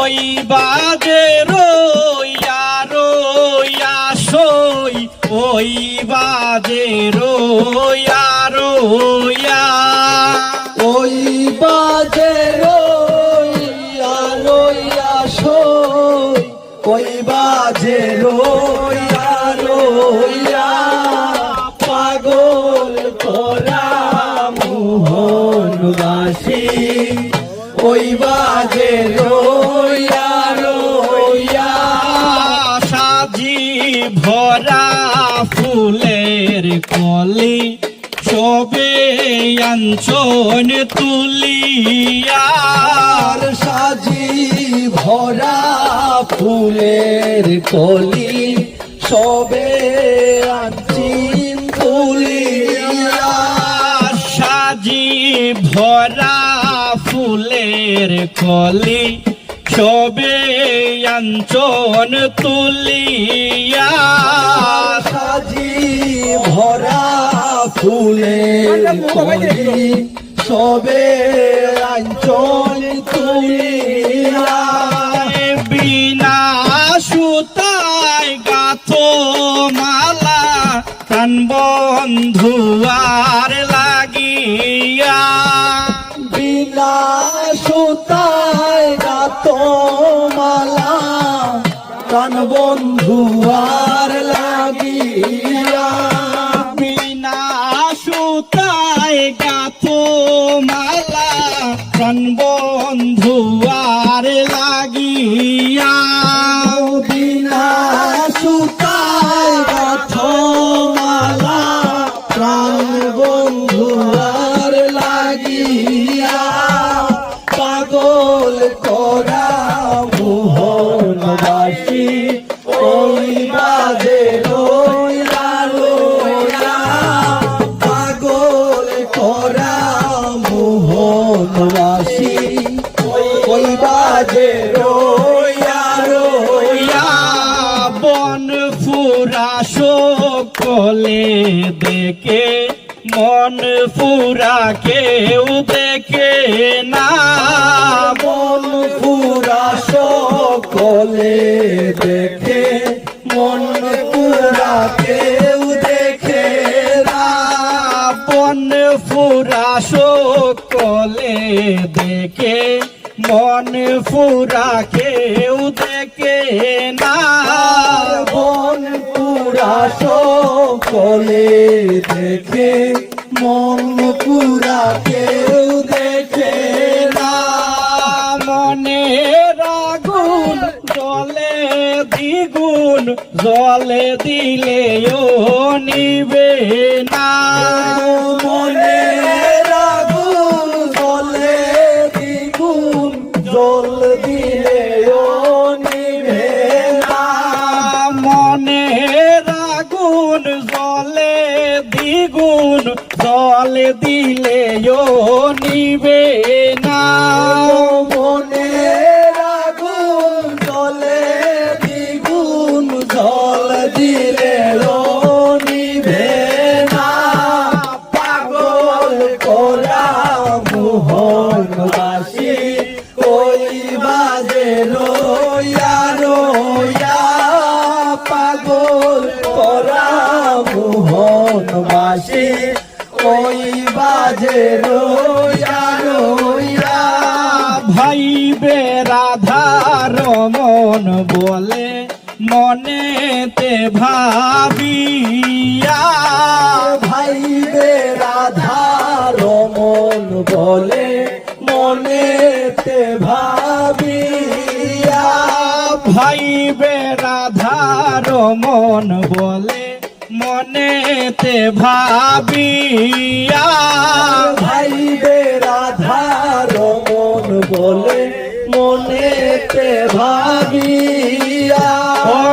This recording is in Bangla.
ওই বাজে রইয়া রইয়া সই ওই বাজে রইয়া রইয়া ওই বাজে রইয়া রইয়া সই ওই বাজে রইয়া রইয়া পাগল করা মোহনবাসী ওই বাজে রইয়া রইয়া সাজি ভরা ফুলের কলি শোবে আঞ্চন তুলিয়া সাজি ভরা ফুলের কলি সবে আনচিন তুলিয়া সাজি ভরা ফুলের কলি শোবে আঞ্চন তুলিয়া সাজি ভরা ফুলের কলি সবে আঞ্চল তুলিয়া বিনা সুতায় গাথো মালা প্রাণ বন্ধু আর লাগিয়া বিনা সুতায় গাত মালা কান বন্ধু আর লাগিয়া বিনা সুতায় গাথো মালা প্রাণ বন্ধু আর লাগিয়া বিনা সুতায় গাথ মালা প্রাণ বন্ধু আর লাগিয়া পাগল করা মোহনবাসী ওই বাজে রইয়া রইয়া পাগল করা মোহনবাসী ওই বাজে রইয়া রইয়া বন ফুরা সকলে দেখে মন ফুরা কেউ দেখে না মন পুরা সকলে দেখে মন পুরা কেউ দেখে না বন ফুরা সকলে দেখে মন ফুরা কেউ দেখে না মন পুরা সকলে দেখে মন পুরা কেউ দেখে না মনের আগুন জলে দ্বিগুণ জলে দিলেও নিবে না মনের আগুন জলে দ্বিগুণ জল দিলেও নিভে না মনের আগুন জলে দ্বিগুণ জলে দিলেও নিবে না মনের আগুন জলে দ্বিগুণ জল দিলেও নিভে না পাগল করা মোহনবাসী ওই বাজে রইয়া রইয়া পাগল করা মোহনবাসী ওই বাজে রইয়া রইয়া ভাইবে রাধার মন বলে মনেতে ভাবিয়া ভাইবে রাধার মন বলে মনেতে ভাবিয়া ভাইবে রাধার মন বলে মনেতে ভাবিয়া ভাইবে রাধার মন বলে মনেতে ভাবিয়া